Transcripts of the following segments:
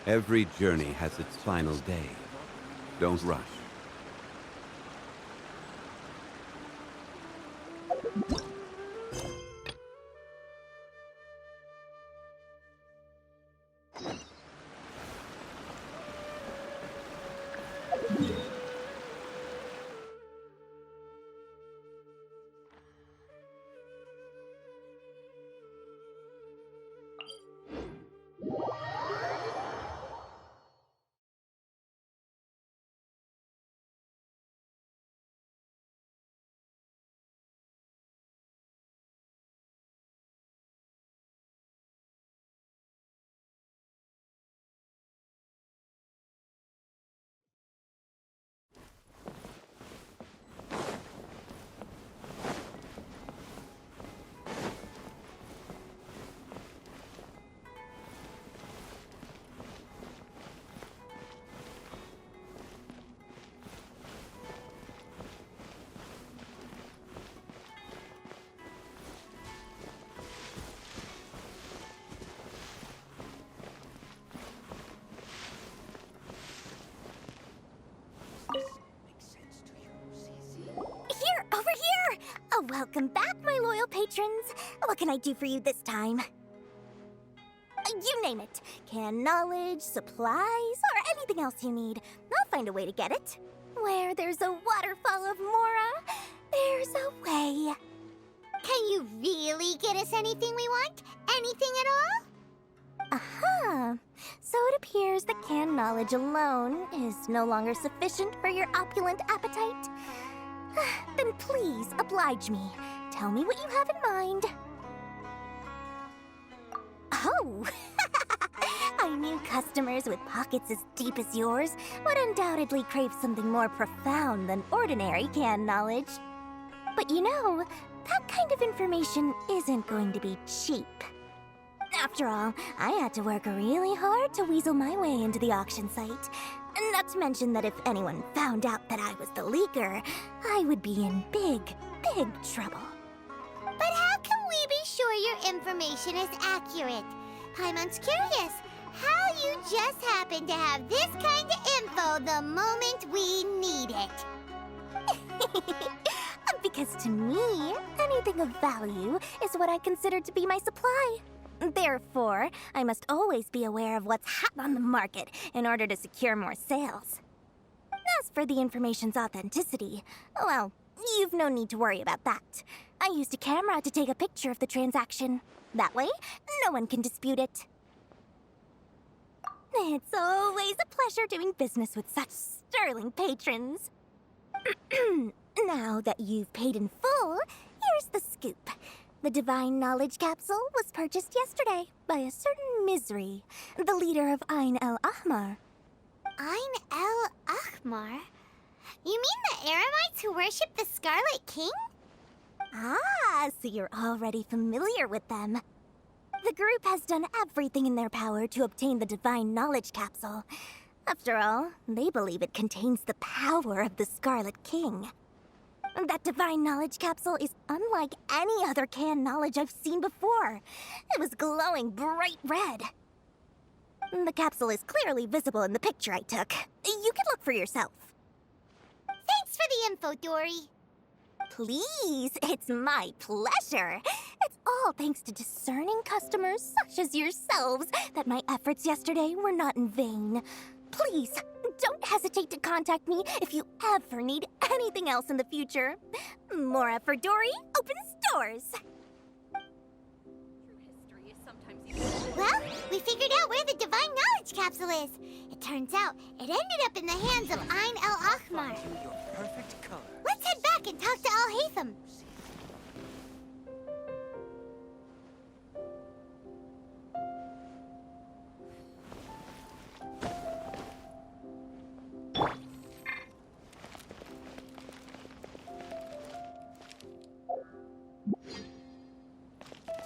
Every journey has its final day. Don't rush. Here, over here! Oh, welcome back, my loyal patrons. What can I do for you this time? You name it. Canned knowledge, supplies, or anything else you need. I'll find a way to get it. Where there's a waterfall of Mora, there's a way. Can you really get us anything we want? Anything at all? Aha! So it appears that canned knowledge alone is no longer sufficient for your opulent appetite. Then please, oblige me. Tell me what you have in mind. Oh! I knew customers with pockets as deep as yours would undoubtedly crave something more profound than ordinary canned knowledge. But you know, that kind of information isn't going to be cheap. After all, I had to work really hard to weasel my way into the auction site. Not to mention that if anyone found out that I was the leaker, I would be in big, big trouble. But how can we be sure your information is accurate? Paimon's curious how you just happen to have this kind of info the moment we need it. Because to me, anything of value is what I consider to be my supply. Therefore, I must always be aware of what's hot on the market in order to secure more sales. As for the information's authenticity, well, you've no need to worry about that. I used a camera to take a picture of the transaction. That way, no one can dispute it. It's always a pleasure doing business with such sterling patrons. Now that you've paid in full, here's the scoop. The Divine Knowledge Capsule was purchased yesterday by a certain Misery, the leader of Ain el Ahmar. Ain el Ahmar? You mean the Eremites who worship the Scarlet King? Ah, so you're already familiar with them. The group has done everything in their power to obtain the Divine Knowledge Capsule. After all, they believe it contains the power of the Scarlet King. That Divine Knowledge Capsule is unlike any other canned knowledge I've seen before. It was glowing bright red. The capsule is clearly visible in the picture I took. You can look for yourself. Thanks for the info, Dory. Please, it's my pleasure. It's all thanks to discerning customers such as yourselves that my efforts yesterday were not in vain. Please, don't hesitate to contact me if you ever need anything else in the future. Mora for Dory opens doors. Well, we figured out where the Divine Knowledge Capsule is. It turns out it ended up in the hands of Ain el Ahmar. Your perfect color. Let's head back and talk to Al-Haytham.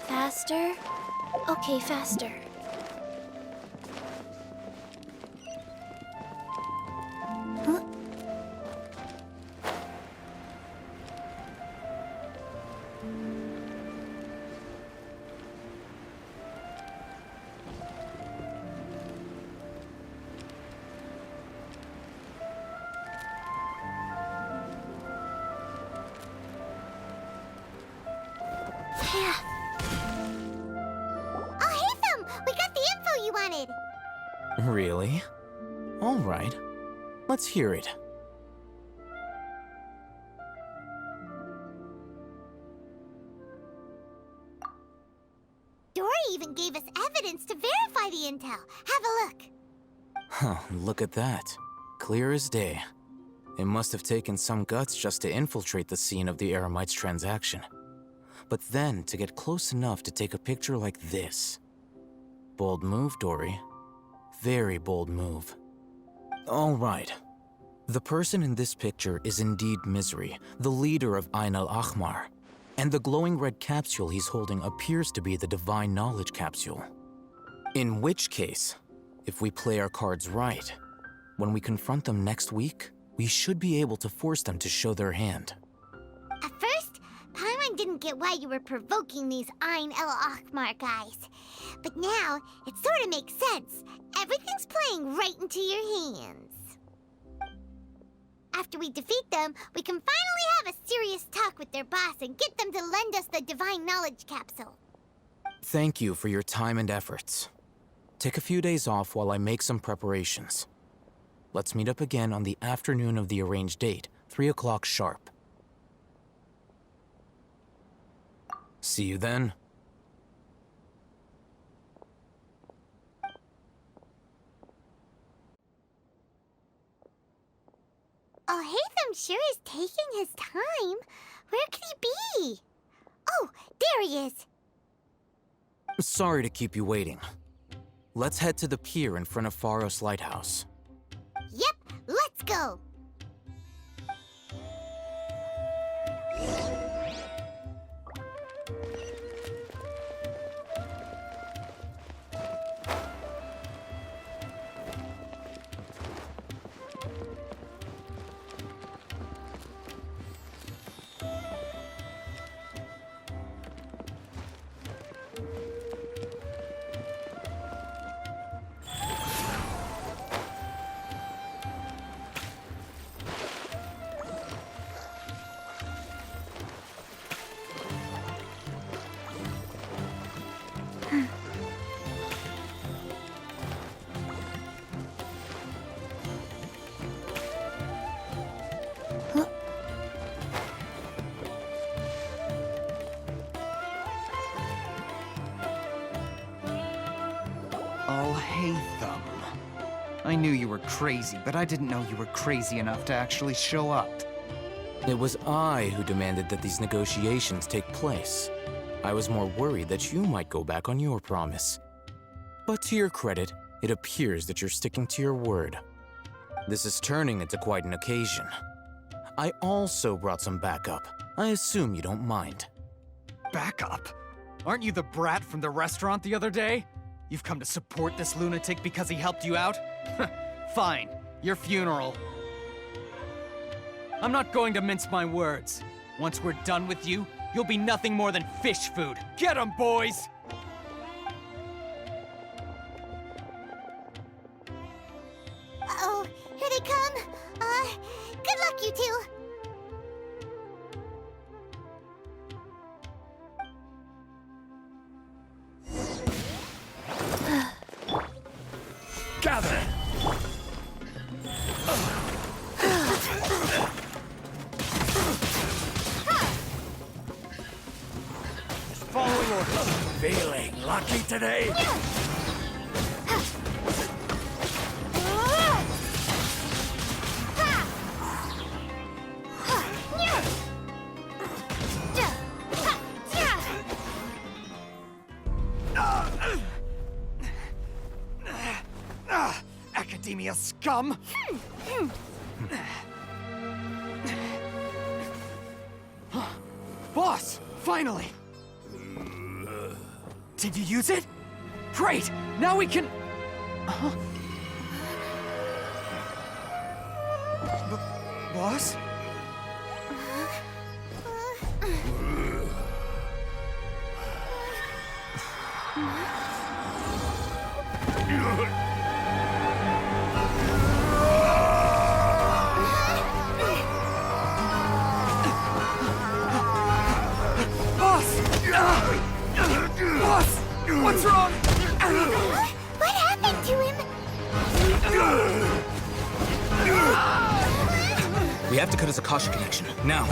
Faster? Okay, faster. Huh? Really? All right. Let's hear it. Dory even gave us evidence to verify the intel. Have a look. Huh, look at that. Clear as day. It must have taken some guts just to infiltrate the scene of the Eremites transaction. But then to get close enough to take a picture like this. Bold move, Dory. Very bold move. All right. The person in this picture is indeed Misery, the leader of Ain al-Ahmar. And the glowing red capsule he's holding appears to be the Divine Knowledge Capsule. In which case, if we play our cards right, when we confront them next week, we should be able to force them to show their hand. At first, Paimon didn't get why you were provoking these Ain al-Ahmar guys. But now, it sort of makes sense. Everything's playing right into your hands. After we defeat them, we can finally have a serious talk with their boss and get them to lend us the Divine Knowledge Capsule. Thank you for your time and efforts. Take a few days off while I make some preparations. Let's meet up again on the afternoon of the arranged date, 3 o'clock sharp. See you then. Oh, Hatham sure is taking his time. Where could he be? Oh, there he is. Sorry to keep you waiting. Let's head to the pier in front of Pharos Lighthouse. Yep, let's go. Oh, Hatham. I knew you were crazy, but I didn't know you were crazy enough to actually show up. It was I who demanded that these negotiations take place. I was more worried that you might go back on your promise. But to your credit, it appears that you're sticking to your word. This is turning into quite an occasion. I also brought some backup. I assume you don't mind. Backup? Aren't you the brat from the restaurant the other day? You've come to support this lunatic because he helped you out? Fine, your funeral. I'm not going to mince my words. Once we're done with you, you'll be nothing more than fish food. Get 'em, boys! Uh-oh, here they come. Good luck, you two. Gather! Following orders. Feeling lucky today? Academia scum! Boss! Finally! Did you use it? Great! Now we can... Boss? Boss! What's wrong? What happened to him? We have to cut his Akasha connection, now.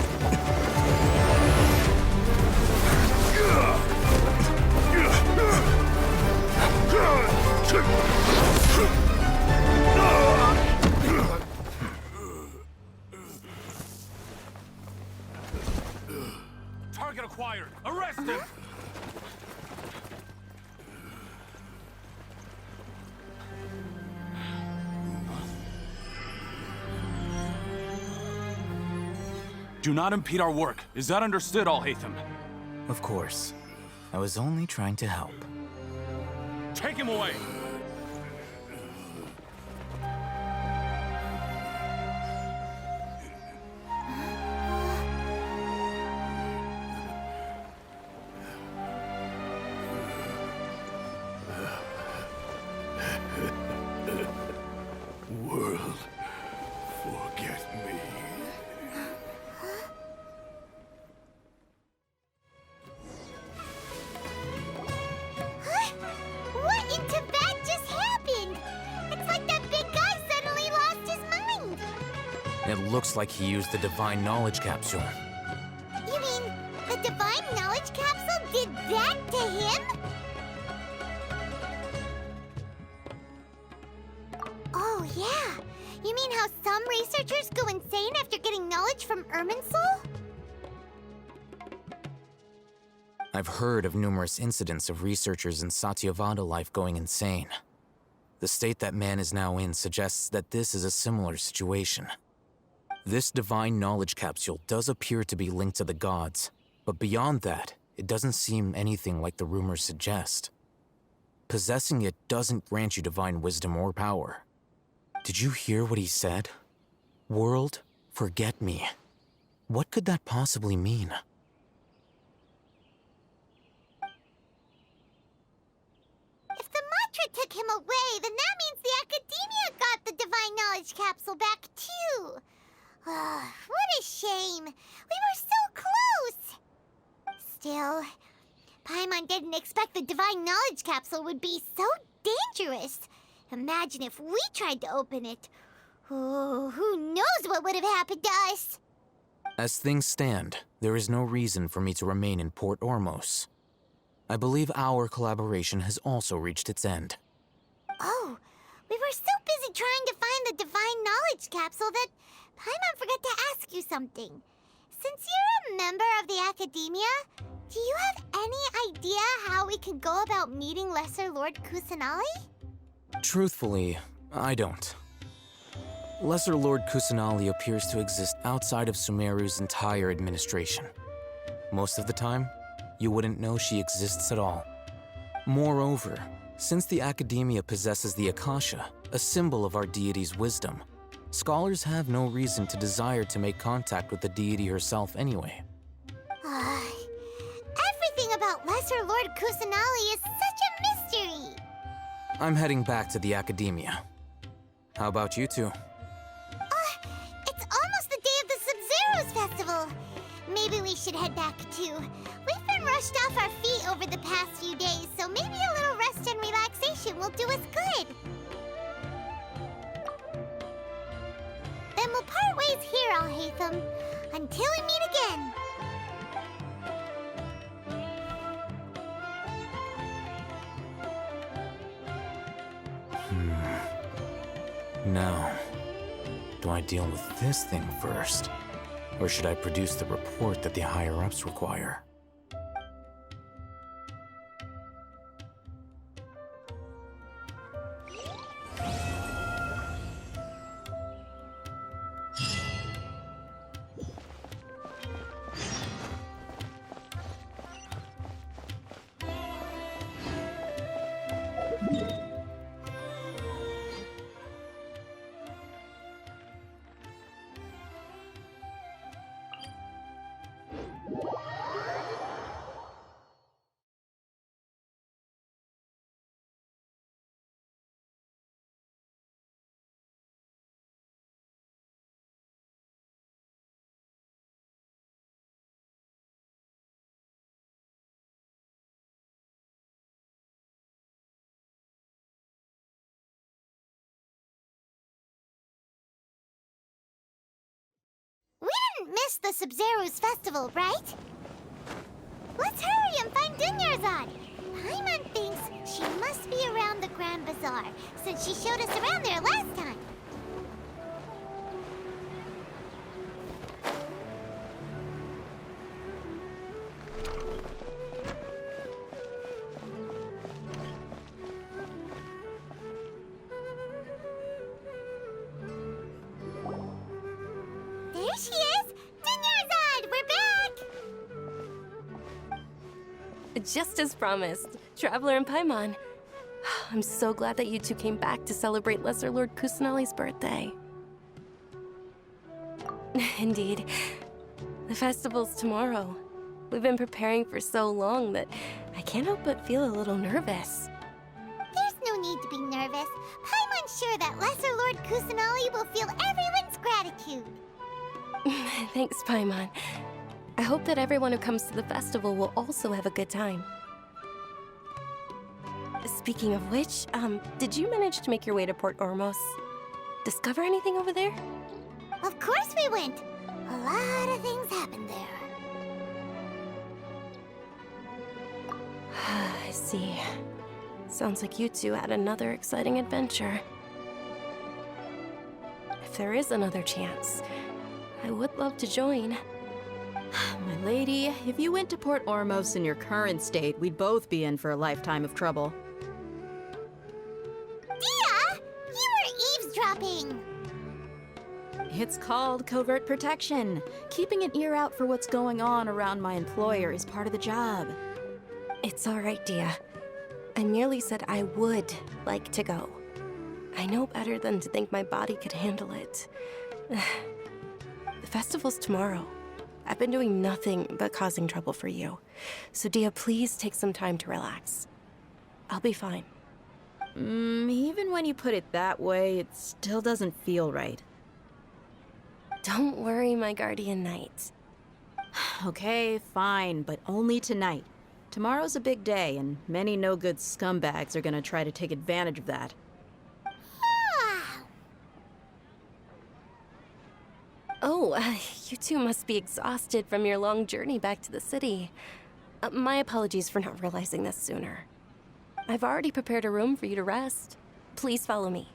Target acquired! Arrest him! Do not impede our work. Is that understood, Al-Haytham? Of course. I was only trying to help. Take him away! World, forget me. What in Tibet just happened? It's like that big guy suddenly lost his mind. It looks like he used the Divine Knowledge Capsule. You mean the Divine Knowledge Capsule did that to him? Oh, yeah. You mean how some researchers go insane after getting knowledge from Irminsul? I've heard of numerous incidents of researchers in Satyavada life going insane. The state that man is now in suggests that this is a similar situation. This Divine Knowledge Capsule does appear to be linked to the gods, but beyond that, it doesn't seem anything like the rumors suggest. Possessing it doesn't grant you divine wisdom or power. Did you hear what he said? World, forget me. What could that possibly mean? If the mantra took him away, then that means the Academia got the Divine Knowledge Capsule back, too. What a shame. We were so close. Still, Paimon didn't expect the Divine Knowledge Capsule would be so dangerous. Imagine if we tried to open it. Oh, who knows what would have happened to us? As things stand, there is no reason for me to remain in Port Ormos. I believe our collaboration has also reached its end. Oh, we were so busy trying to find the Divine Knowledge Capsule that Paimon forgot to ask you something. Since you're a member of the Academia, do you have any idea how we can go about meeting Lesser Lord Kusanali? Truthfully, I don't. Lesser Lord Kusanali appears to exist outside of Sumeru's entire administration. Most of the time, you wouldn't know she exists at all. Moreover, since the Academia possesses the Akasha, a symbol of our deity's wisdom, scholars have no reason to desire to make contact with the deity herself anyway. Everything about Lesser Lord Kusanali is such a mystery! I'm heading back to the Academia. How about you two? It's almost the day of the Sub-Zeros Festival. Maybe we should head back too. We've been rushed off our feet over the past few days, so maybe a little rest and relaxation will do us good. Then we'll part ways here, Al-Haytham, until we meet again. Now, do I deal with this thing first? Or should I produce the report that the higher-ups require? shouldn't miss the Sub-Zero's festival, right? Let's hurry and find Dunyarzad. Paimon thinks she must be around the Grand Bazaar, since she showed us around there last time. There she is! Dunyarzad, we're back! Just as promised, Traveler and Paimon. I'm so glad that you two came back to celebrate Lesser Lord Kusanali's birthday. Indeed. The festival's tomorrow. We've been preparing for so long that I can't help but feel a little nervous. There's no need to be nervous. Paimon's sure that Lesser Lord Kusanali will feel everyone's gratitude. Thanks, Paimon. I hope that everyone who comes to the festival will also have a good time. Speaking of which, did you manage to make your way to Port Ormos? Discover anything over there? Of course we went. A lot of things happened there. I see. Sounds like you two had another exciting adventure. If there is another chance, I would love to join. My lady, if you went to Port Ormos in your current state, we'd both be in for a lifetime of trouble. Dia! You were eavesdropping! It's called covert protection. Keeping an ear out for what's going on around my employer is part of the job. It's all right, Dia. I merely said I would like to go. I know better than to think my body could handle it. The festival's tomorrow. I've been doing nothing but causing trouble for you. So Dia, please take some time to relax. I'll be fine. Even when you put it that way, it still doesn't feel right. Don't worry, my guardian knight. Okay, fine, but only tonight. Tomorrow's a big day, and many no-good scumbags are gonna try to take advantage of that. Oh, you two must be exhausted from your long journey back to the city. My apologies for not realizing this sooner. I've already prepared a room for you to rest. Please follow me.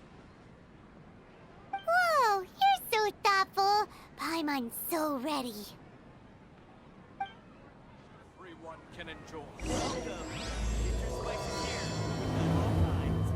Whoa, you're so thoughtful. Paimon's so ready. Everyone can enjoy. Welcome. Get your spices here. Of all kinds.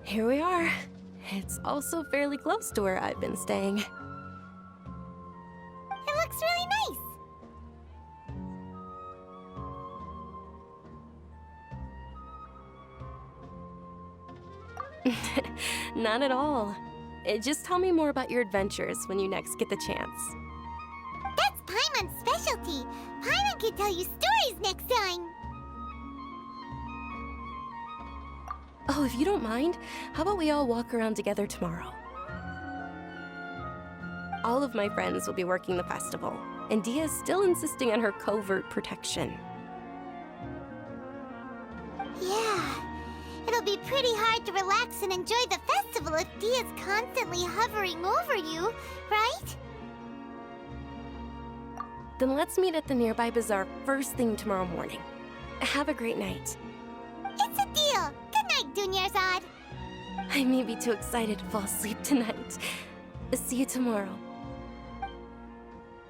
Here we are. It's also fairly close to where I've been staying. It looks really nice. Not at all. Just tell me more about your adventures when you next get the chance. That's Paimon's specialty. Paimon can tell you stories next time. Oh, if you don't mind, how about we all walk around together tomorrow? All of my friends will be working the festival, and Dia's still insisting on her covert protection. Yeah, it'll be pretty hard to relax and enjoy the festival if Dia's constantly hovering over you, right? Then let's meet at the nearby bazaar first thing tomorrow morning. Have a great night. It's a deal. Good night, Dunyarzad. I may be too excited to fall asleep tonight. See you tomorrow.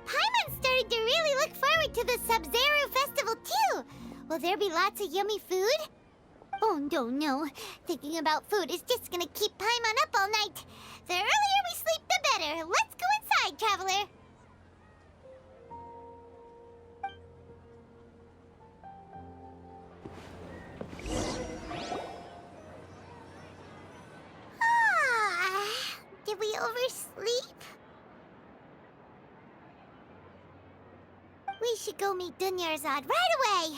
Paimon's starting to really look forward to the Sub-Zero festival too. Will there be lots of yummy food? Oh, no. Thinking about food is just gonna keep Paimon up all night. The earlier we sleep, the better. Let's go inside, traveler. Did we oversleep? should go meet Dunyarzad right away.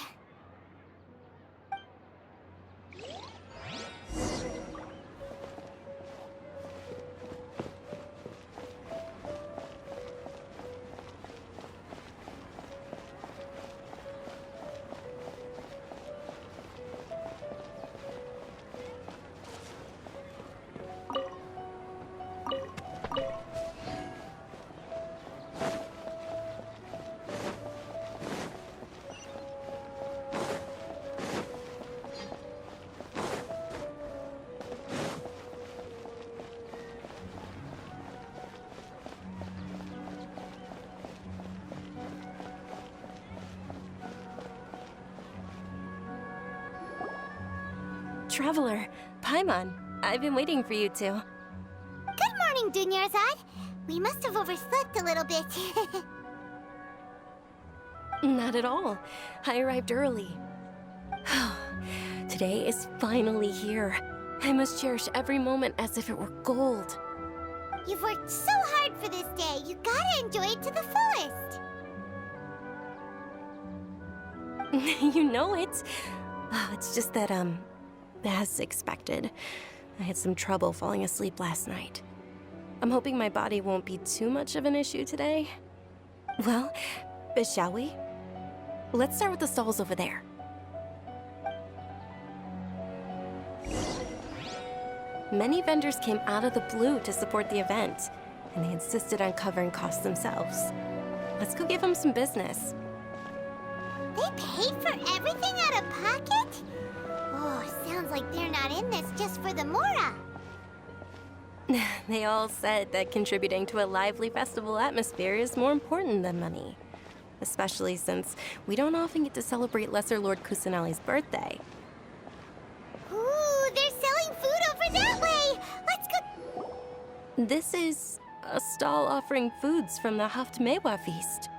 Traveler, Paimon, I've been waiting for you two. Good morning, Dunyarzad. We must have overslept a little bit. Not at all. I arrived early. Today is finally here. I must cherish every moment as if it were gold. You've worked so hard for this day. You gotta enjoy it to the fullest. You know it. It's just that, as expected, I had some trouble falling asleep last night. I'm hoping my body won't be too much of an issue today. Well, shall we? Let's start with the stalls over there. Many vendors came out of the blue to support the event, and they insisted on covering costs themselves. Let's go give them some business. They paid for everything out of pocket? Oh, sounds like they're not in this just for the Mora. They all said that contributing to a lively festival atmosphere is more important than money. Especially since we don't often get to celebrate Lesser Lord Kusanali's birthday. Ooh, they're selling food over that way! Let's go... This is a stall offering foods from the Haftmewa feast.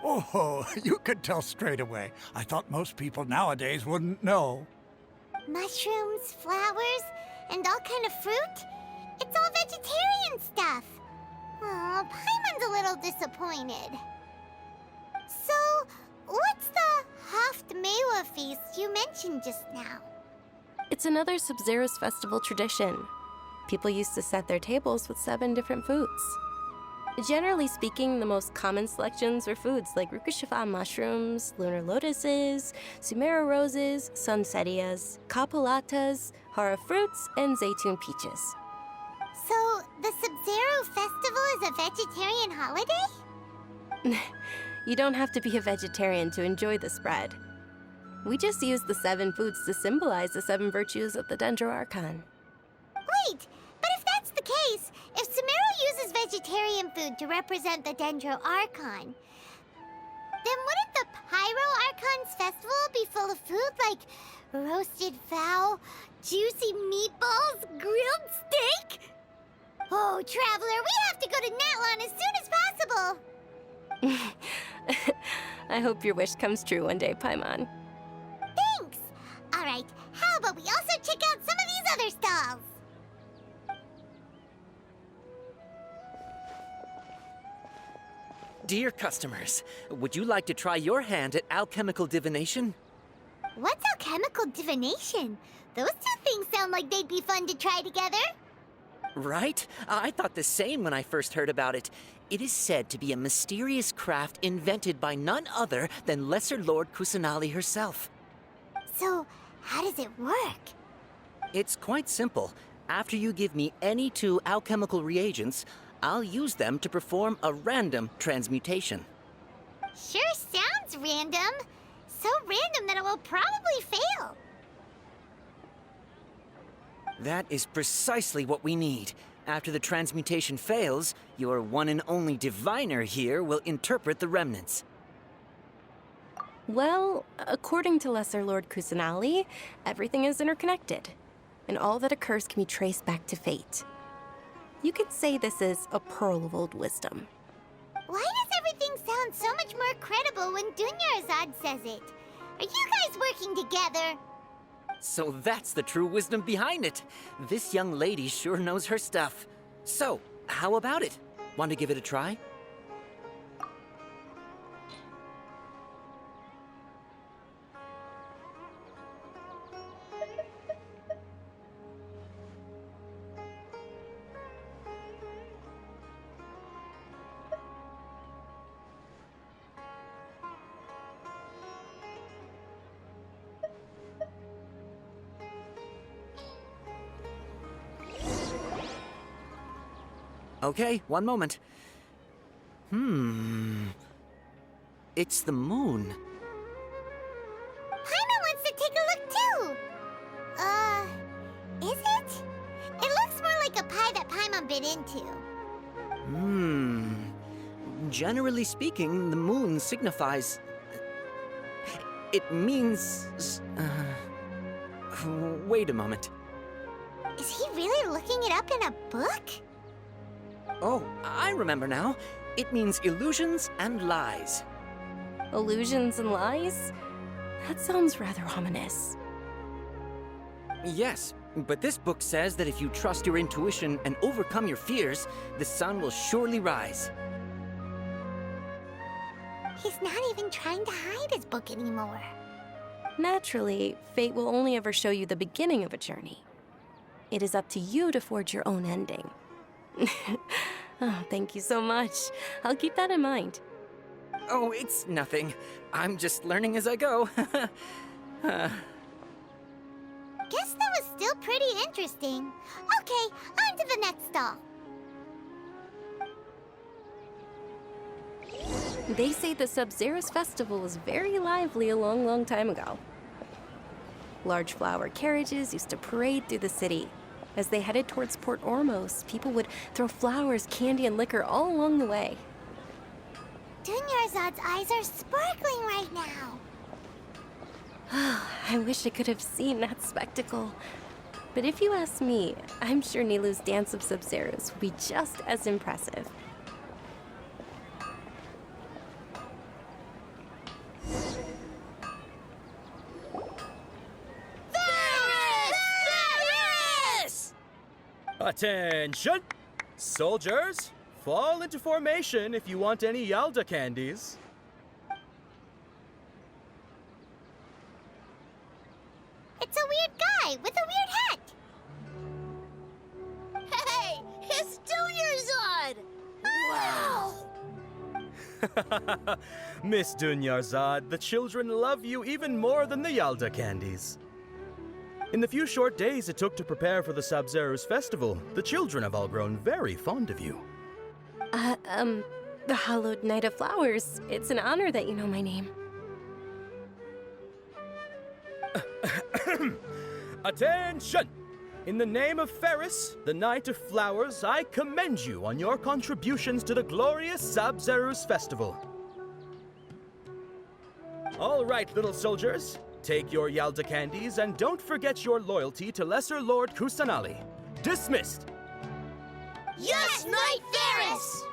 Oh, you could tell straight away. I thought most people nowadays wouldn't know. Mushrooms, flowers, and all kind of fruit? It's all vegetarian stuff. Oh, Paimon's a little disappointed. So, what's the Haftmewa feast you mentioned just now? It's another Sub-Zero's festival tradition. People used to set their tables with 7 different foods. Generally speaking, the most common selections were foods like Rukashifa mushrooms, lunar lotuses, Sumera roses, sunsetias, kapalatas, hara fruits, and zaytun peaches. So, the Sub-Zero festival is a vegetarian holiday? You don't have to be a vegetarian to enjoy the spread. We just use the 7 foods to symbolize the 7 virtues of the Dendro Archon. Wait, but if that's the case, if Sumero uses vegetarian food to represent the Dendro Archon, then wouldn't the Pyro Archon's festival be full of food like roasted fowl, juicy meatballs, grilled steak? Oh, Traveler, we have to go to Natlan as soon as possible! I hope your wish comes true one day, Paimon. Thanks! Alright, how about we also check out some of these other stalls? Dear customers, would you like to try your hand at alchemical divination? What's alchemical divination? Those two things sound like they'd be fun to try together. Right? I thought the same when I first heard about it. It is said to be a mysterious craft invented by none other than Lesser Lord Kusanali herself. So, how does it work? It's quite simple. After you give me any 2 alchemical reagents, I'll use them to perform a random transmutation. Sure sounds random. So random that it will probably fail. That is precisely what we need. After the transmutation fails, your one and only diviner here will interpret the remnants. Well, according to Lesser Lord Kusanali, everything is interconnected, and all that occurs can be traced back to fate. You could say this is a pearl of old wisdom. Why does everything sound so much more credible when Dunyarzad says it? Are you guys working together? So that's the true wisdom behind it. This young lady sure knows her stuff. So, how about it? Want to give it a try? Okay, one moment. It's the moon. Paimon wants to take a look too! Is it? It looks more like a pie that Paimon bit into. Generally speaking, the moon signifies... It means... Wait a moment. Is he really looking it up in a book? Oh, I remember now. It means illusions and lies. Illusions and lies? That sounds rather ominous. Yes, but this book says that if you trust your intuition and overcome your fears, the sun will surely rise. He's not even trying to hide his book anymore. Naturally, fate will only ever show you the beginning of a journey. It is up to you to forge your own ending. Oh, thank you so much. I'll keep that in mind. Oh, it's nothing. I'm just learning as I go. Guess that was still pretty interesting. Okay, on to the next stall. They say the Sub-Zero's festival was very lively a long, long time ago. Large flower carriages used to parade through the city. As they headed towards Port Ormos, people would throw flowers, candy, and liquor all along the way. Dunyarzad's eyes are sparkling right now. I wish I could have seen that spectacle. But if you ask me, I'm sure Nilou's dance of Sub-Zeros would be just as impressive. Attention! Soldiers, fall into formation if you want any Yalda candies. It's a weird guy with a weird hat. Hey, it's Dunyarzad! Wow! Miss Dunyarzad, the children love you even more than the Yalda candies. In the few short days it took to prepare for the Sub-Zero's festival, the children have all grown very fond of you. The Hallowed Knight of Flowers. It's an honor that you know my name. Attention! In the name of Ferris, the Knight of Flowers, I commend you on your contributions to the glorious Sub-Zero's festival. All right, little soldiers. Take your Yalda candies and don't forget your loyalty to Lesser Lord Kusanali. Dismissed! Yes, Knight Ferris!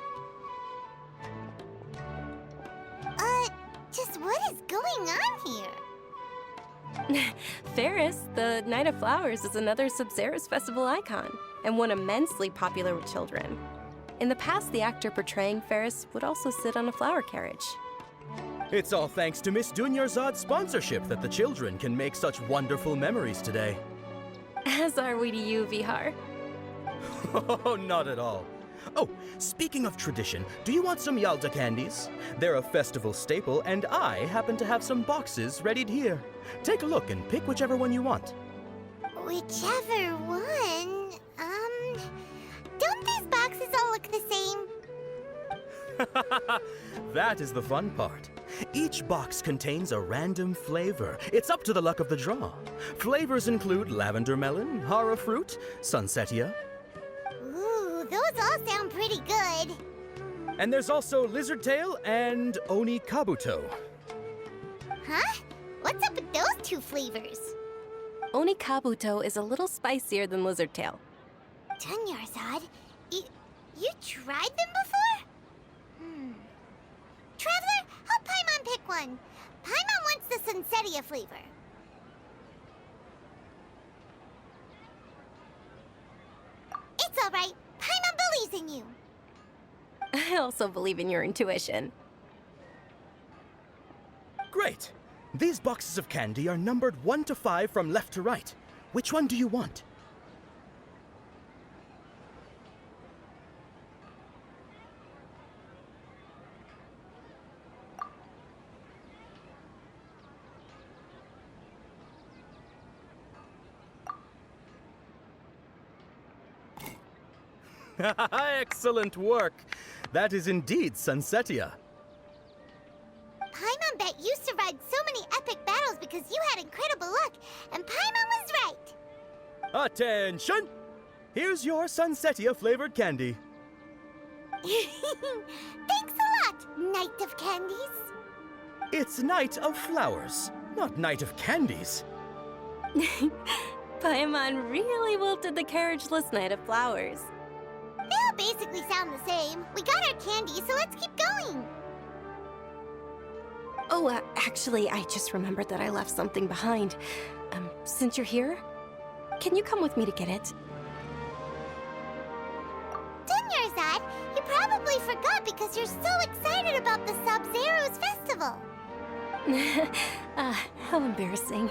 Just what is going on here? Ferris, the Knight of Flowers, is another Sub-Zero's festival icon, and one immensely popular with children. In the past, the actor portraying Ferris would also sit on a flower carriage. It's all thanks to Miss Dunyarzad's sponsorship that the children can make such wonderful memories today. As are we to you, Vihar. Oh, not at all. Oh, speaking of tradition, do you want some Yalda candies? They're a festival staple, and I happen to have some boxes readied here. Take a look and pick whichever one you want. Whichever one, don't these boxes all look the same? That is the fun part. Each box contains a random flavor. It's up to the luck of the draw. Flavors include lavender melon, hara fruit, sunsetia. Ooh, those all sound pretty good. And there's also lizard tail and oni kabuto. Huh? What's up with those two flavors? Oni Kabuto is a little spicier than Lizard Tail. Dunyarzad, you tried them before? Traveler, help Paimon pick one. Paimon wants the Sunsetia flavor. It's all right. Paimon believes in you. I also believe in your intuition. Great. These boxes of candy are numbered 1 to 5 from left to right. Which one do you want? Excellent work. That is indeed Sunsetia. Paimon bet you survived so many epic battles because you had incredible luck, and Paimon was right. Attention! Here's your Sunsetia flavored candy. Thanks a lot, Knight of Candies. It's Night of Flowers, not Night of Candies. Paimon really wilted the carriageless Knight of Flowers. They all basically sound the same. We got our candy, so let's keep going. Oh, actually, I just remembered that I left something behind. Since you're here, can you come with me to get it? Dunyarzad, you probably forgot because you're so excited about the Sub-Zero's festival. How embarrassing.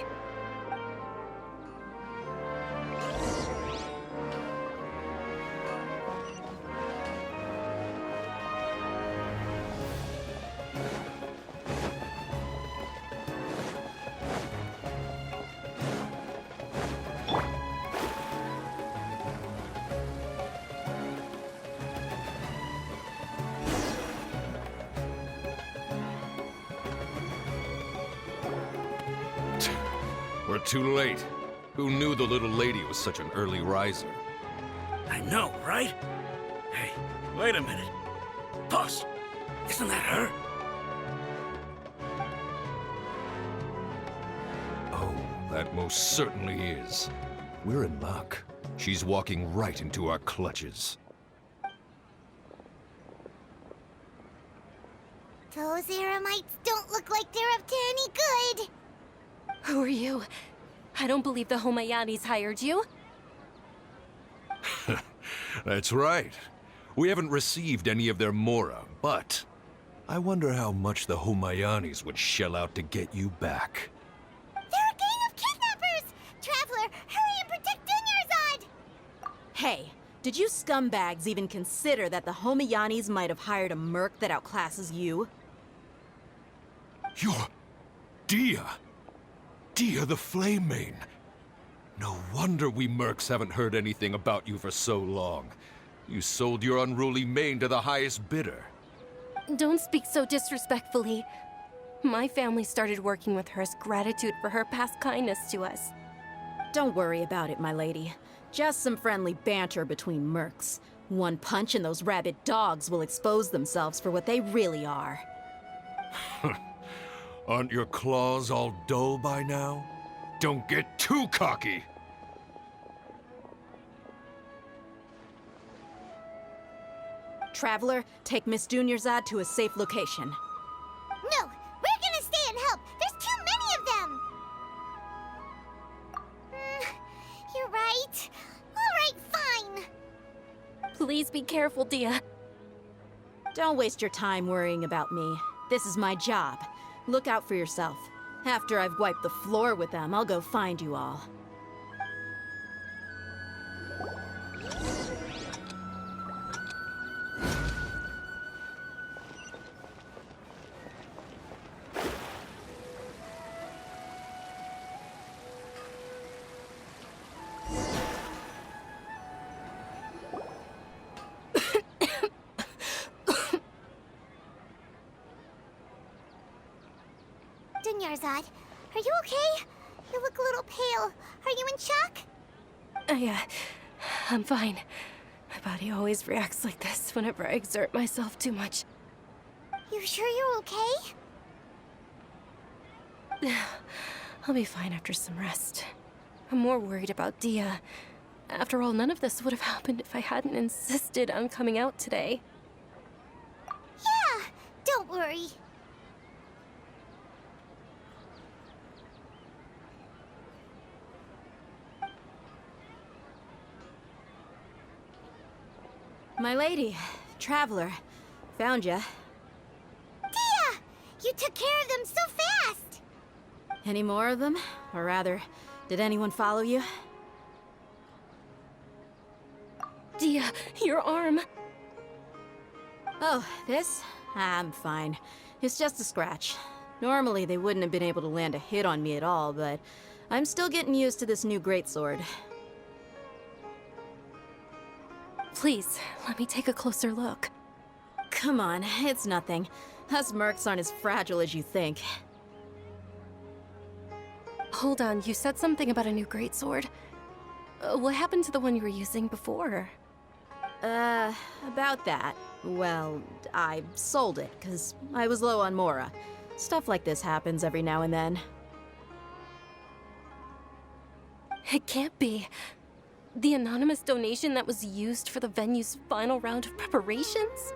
We're too late. Who knew the little lady was such an early riser? I know, right? Hey, wait a minute. Boss, isn't that her? Oh, that most certainly is. We're in luck. She's walking right into our clutches. Those Eremites don't look like they're up to any good. Who are you? I don't believe the Homayanis hired you. That's right. We haven't received any of their mora, but I wonder how much the Homayanis would shell out to get you back. They're a gang of kidnappers! Traveler, hurry and protect Dunyarzad! Hey, did you scumbags even consider that the Homayanis might have hired a merc that outclasses you? You're... Dia! Dia the Flame Mane! No wonder we mercs haven't heard anything about you for so long. You sold your unruly mane to the highest bidder. Don't speak so disrespectfully. My family started working with her as gratitude for her past kindness to us. Don't worry about it, my lady. Just some friendly banter between mercs. One punch and those rabid dogs will expose themselves for what they really are. Aren't your claws all dull by now? Don't get too cocky! Traveler, take Miss Dunyarzad to a safe location. No, we're gonna stay and help. There's too many of them. You're right. All right, fine. Please be careful, Dia. Don't waste your time worrying about me. This is my job. Look out for yourself. After I've wiped the floor with them, I'll go find you all. Dunyarzad, are you okay? You look a little pale. Are you in shock? I'm fine. My body always reacts like this whenever I exert myself too much. You sure you're okay? I'll be fine after some rest. I'm more worried about Dia. After all, none of this would have happened if I hadn't insisted on coming out today. Yeah, don't worry. My lady, Traveler, found ya. Dia! You took care of them so fast! Any more of them? Or rather, did anyone follow you? Dia, your arm. Oh, this? I'm fine. It's just a scratch. Normally, they wouldn't have been able to land a hit on me at all, but I'm still getting used to this new greatsword. Please, let me take a closer look. Come on, it's nothing. Us mercs aren't as fragile as you think. Hold on, you said something about a new greatsword. What happened to the one you were using before? About that. Well, I sold it, because I was low on Mora. Stuff like this happens every now and then. It can't be. The anonymous donation that was used for the venue's final round of preparations?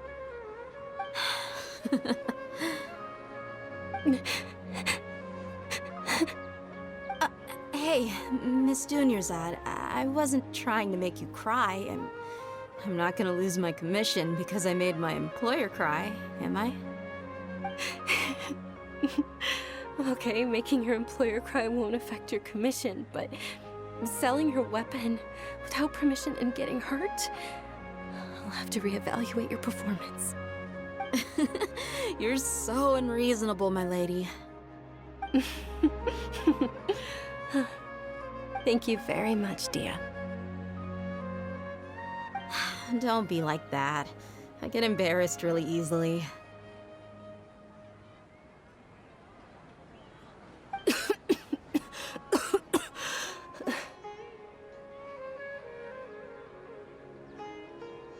Hey, Miss Dunyarzad, I wasn't trying to make you cry. I'm not gonna lose my commission because I made my employer cry, am I? Okay, making your employer cry won't affect your commission, but selling your weapon without permission and getting hurt? I'll have to reevaluate your performance. You're so unreasonable, my lady. Thank you very much, Dia. Don't be like that. I get embarrassed really easily.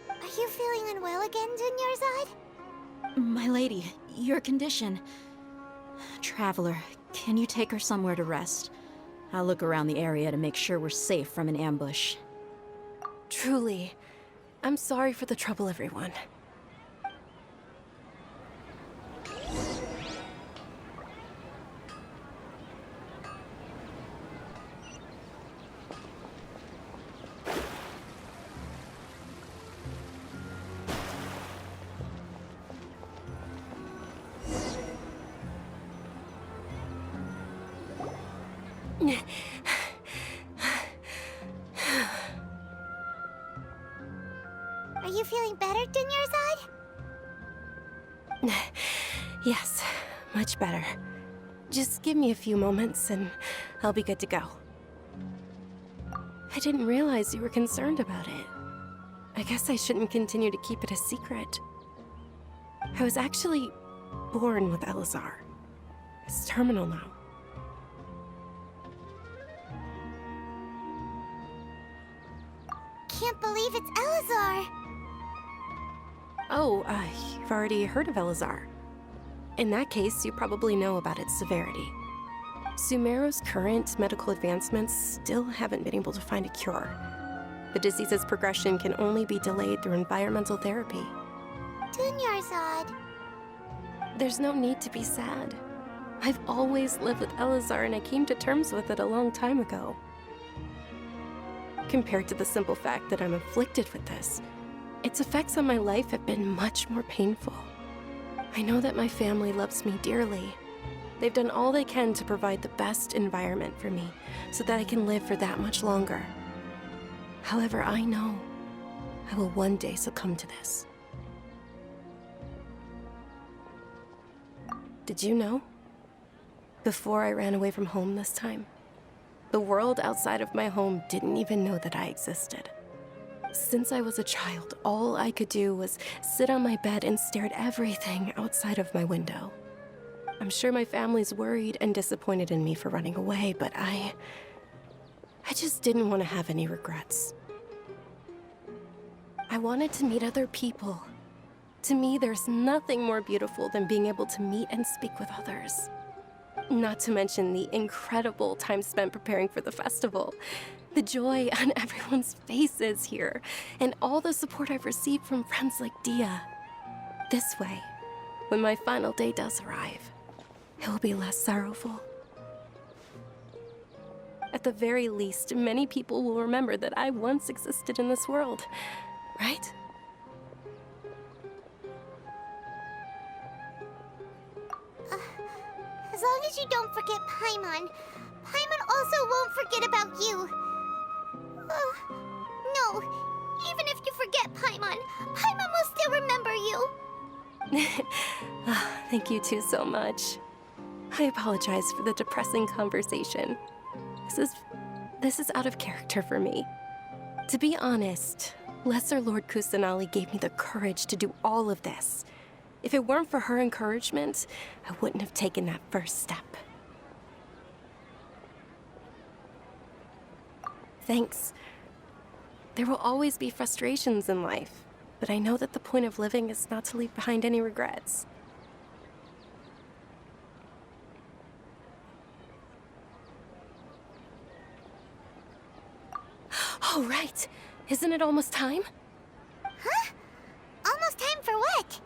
Are you feeling unwell again, Dunyarzad? My lady, your condition. Traveler, can you take her somewhere to rest? I'll look around the area to make sure we're safe from an ambush. Truly, I'm sorry for the trouble, everyone. Are you feeling better, Dunyarzad? Yes, much better. Just give me a few moments and I'll be good to go. I didn't realize you were concerned about it. I guess I shouldn't continue to keep it a secret. I was actually born with Elazar. It's terminal now. Can't believe it's Elazar! Oh, you've already heard of Elazar. In that case, you probably know about its severity. Sumeru's current medical advancements still haven't been able to find a cure. The disease's progression can only be delayed through environmental therapy. Dunyarzad. There's no need to be sad. I've always lived with Elazar and I came to terms with it a long time ago. Compared to the simple fact that I'm afflicted with this, its effects on my life have been much more painful. I know that my family loves me dearly. They've done all they can to provide the best environment for me so that I can live for that much longer. However, I know I will one day succumb to this. Did you know? Before I ran away from home this time, the world outside of my home didn't even know that I existed. Since I was a child, all I could do was sit on my bed and stare at everything outside of my window. I'm sure my family's worried and disappointed in me for running away, but I just didn't want to have any regrets. I wanted to meet other people. To me, there's nothing more beautiful than being able to meet and speak with others. Not to mention the incredible time spent preparing for the festival. The joy on everyone's faces here, and all the support I've received from friends like Dia. This way, when my final day does arrive, it will be less sorrowful. At the very least, many people will remember that I once existed in this world, right? As long as you don't forget Paimon, Paimon also won't forget about you. No, even if you forget Paimon, Paimon will still remember you. Thank you two so much. I apologize for the depressing conversation. This is out of character for me. To be honest, Lesser Lord Kusanali gave me the courage to do all of this. If it weren't for her encouragement, I wouldn't have taken that first step. Thanks. There will always be frustrations in life, but I know that the point of living is not to leave behind any regrets. Oh, right. Isn't it almost time? Huh? Almost time for what?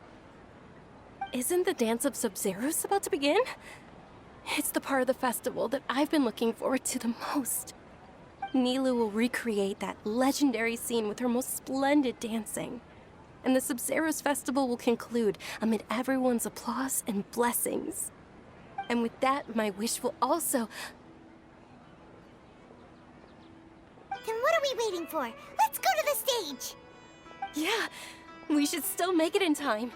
Isn't the Dance of Sub-Zeros about to begin? It's the part of the festival that I've been looking forward to the most. Nilu will recreate that legendary scene with her most splendid dancing. And the Sub-Zeros festival will conclude amid everyone's applause and blessings. And with that, my wish will also... Then what are we waiting for? Let's go to the stage! Yeah, we should still make it in time.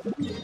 Marut.